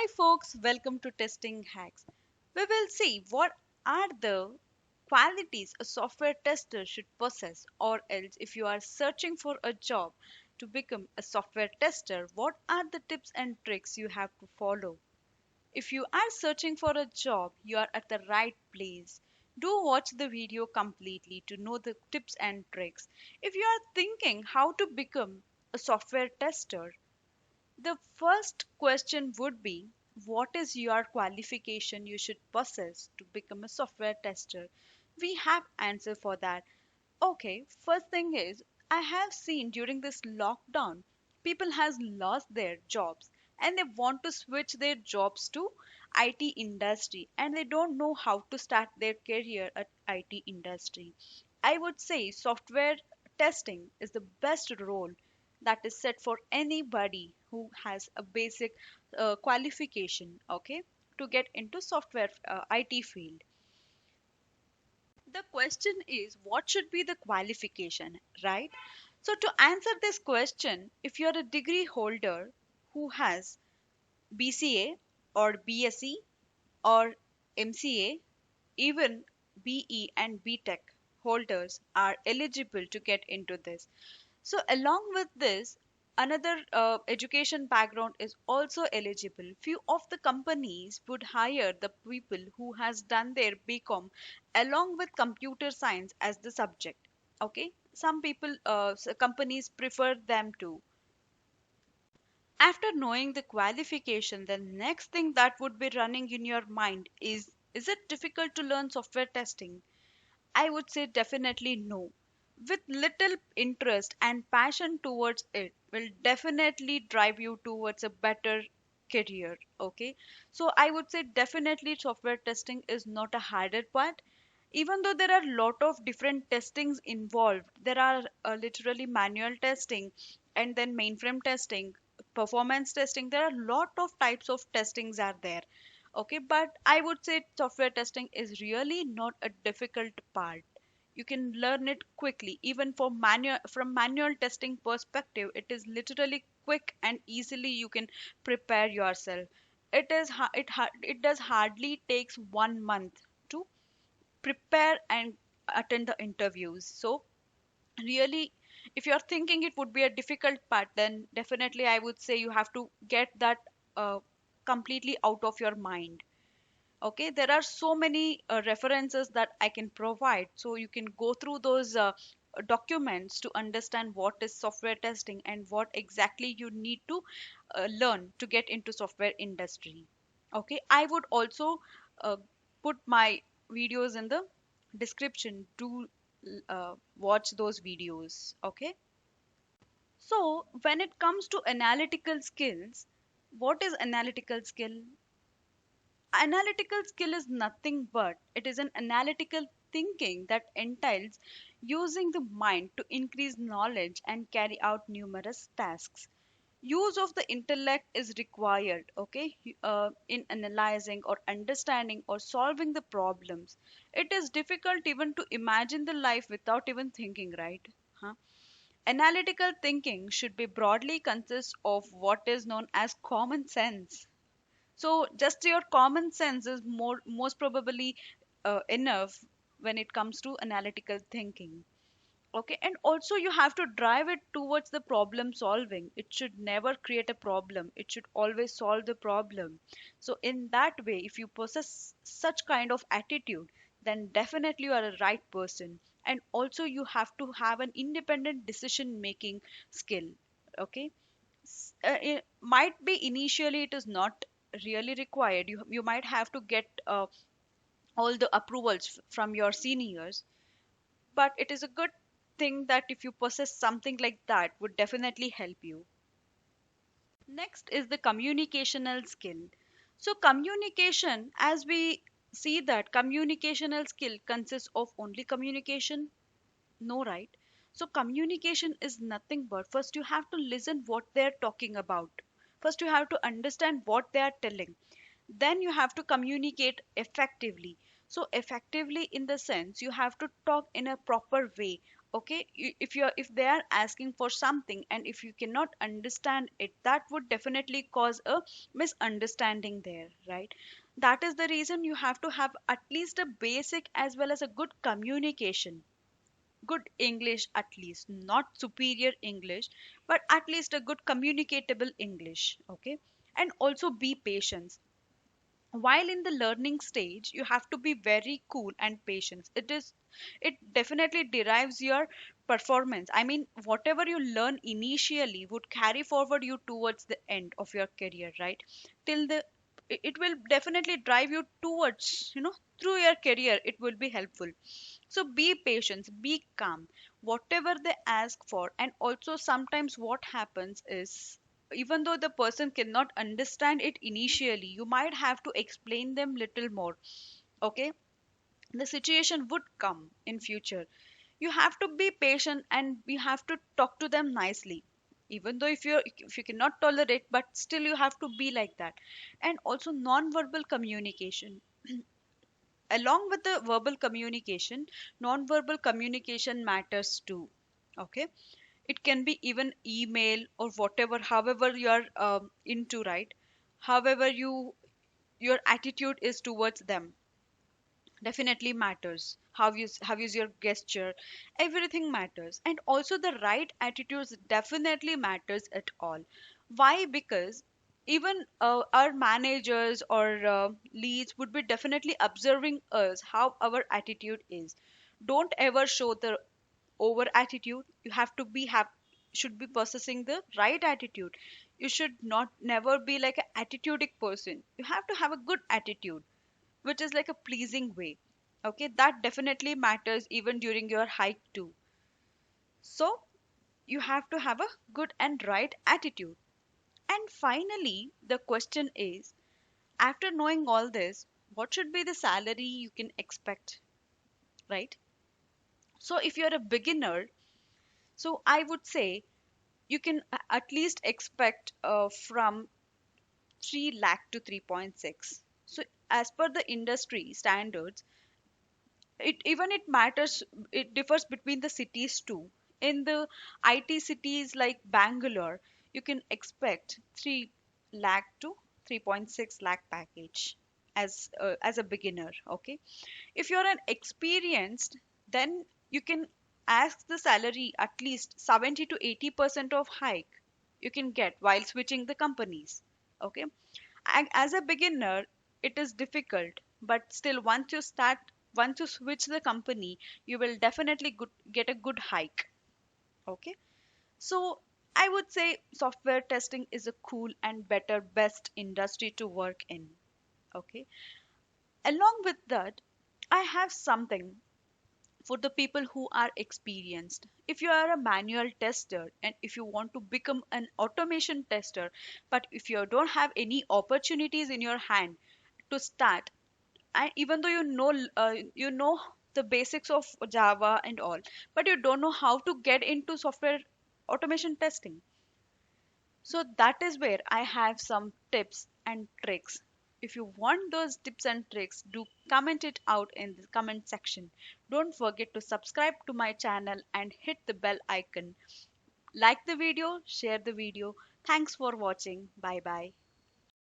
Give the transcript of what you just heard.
Hi folks, welcome to Testing Hacks. We will see what are the qualities a software tester should possess, or else if you are searching for a job to become a software tester, what are the tips and tricks you have to follow. If you are searching for a job, you are at the right place. Do watch the video completely to know the tips and tricks. If you are thinking how to become a software tester, the first question would be, what is your qualification you should possess to become a software tester? We have answer for that. Okay, first thing is, I have seen during this lockdown people has lost their jobs and they want to switch their jobs to IT industry and they don't know how to start their career at IT industry. I would say software testing is the best role that is set for anybody who has a basic qualification, okay, to get into software IT field. The question is, what should be the qualification, right? So to answer this question, if you're a degree holder who has BCA or BSc or MCA, even BE and BTech holders are eligible to get into this. So, along with this, another education background is also eligible. Few of the companies would hire the people who has done their BCom along with computer science as the subject. Okay, some people, companies prefer them too. After knowing the qualification, the next thing that would be running in your mind is it difficult to learn software testing? I would say definitely no. With little interest and passion towards it will definitely drive you towards a better career. Okay, so I would say definitely software testing is not a harder part. Even though there are a lot of different testings involved, there are literally manual testing and then mainframe testing, performance testing. There are a lot of types of testings are there. Okay, but I would say software testing is really not a difficult part. You can learn it quickly. Even for manual from manual testing perspective, it is literally quick and easily you can prepare yourself. It does hardly takes 1 month to prepare and attend the interviews. So really, if you're thinking it would be a difficult part, then definitely I would say you have to get that uh, completely out of your mind. Okay, there are so many references that I can provide, so you can go through those documents to understand what is software testing and what exactly you need to learn to get into software industry. Okay, I would also uh, put my videos in the description to watch those videos. Okay, so when it comes to analytical skills, what is analytical skill? Analytical skill is nothing but it is an analytical thinking that entails using the mind to increase knowledge and carry out numerous tasks. Use of the intellect is required, okay, in analyzing or understanding or solving the problems. It is difficult even to imagine the life without even thinking, right? Huh? Analytical thinking should be broadly consist of what is known as common sense. So just your common sense is most probably enough when it comes to analytical thinking. Okay, and also you have to drive it towards the problem solving. It should never create a problem, it should always solve the problem. So in that way, if you possess such kind of attitude, then definitely you are a right person. And also you have to have an independent decision making skill. Okay, it might be initially it is not really required. You might have to get all the approvals from your seniors, but it is a good thing that if you possess something like that would definitely help you. Next is the communicational skill. So communication, as we see that communicational skill consists of only communication, no, right? So communication is nothing but first you have to listen what they're talking about. First you have to understand what they are telling. Then you have to communicate effectively. So effectively in the sense you have to talk in a proper way, Okay, if they are asking for something and if you cannot understand it, that would definitely cause a misunderstanding there, right? That is the reason you have to have at least a basic as well as a good communication, good English, at least not superior English, but at least a good communicatable English. Okay, and also be patient. While in the learning stage you have to be very cool and patient. It definitely derives your performance. I mean, whatever you learn initially would carry forward you towards the end of your career, right? Till the it will definitely drive you towards, through your career it will be helpful. So be patient, be calm, whatever they ask for. And also sometimes what happens is, even though the person cannot understand it initially, you might have to explain them little more. Okay, the situation would come in future. You have to be patient and we have to talk to them nicely, even though if you cannot tolerate, but still you have to be like that. And also non-verbal communication. Along with the verbal communication, non-verbal communication matters too. Okay, it can be even email or whatever, however you are into, right? However your attitude is towards them definitely matters. How is your gesture, everything matters. And also the right attitudes definitely matters at all. Why? Because even our managers or leads would be definitely observing us how our attitude is. Don't ever show the over attitude. You have to be have should be possessing the right attitude. You should not never be like an attitudic person. You have to have a good attitude, which is like a pleasing way. Okay, that definitely matters even during your hike too. So you have to have a good and right attitude. And finally the question is, after knowing all this, what should be the salary you can expect, right? So if you're a beginner, so I would say you can at least expect from 3 lakh to 3.6. So as per the industry standards, it matters, it differs between the cities too. In the IT cities like Bangalore, you can expect 3 lakh to 3.6 lakh package as a beginner. Okay, if you're an experienced, then you can ask the salary at least 70 to 80% of hike you can get while switching the companies. Okay, and as a beginner it is difficult, but still once you switch the company, you will definitely get a good hike. Okay, so I would say software testing is a cool and better best industry to work in. Okay, along with that, I have something for the people who are experienced. If you are a manual tester and if you want to become an automation tester, but if you don't have any opportunities in your hand to start, and even though you know the basics of Java and all, but you don't know how to get into software automation testing, so that is where I have some tips and tricks. If you want those tips and tricks, do comment it out in the comment section. Don't forget to subscribe to my channel and hit the bell icon. Like the video, share the video. Thanks for watching. Bye bye.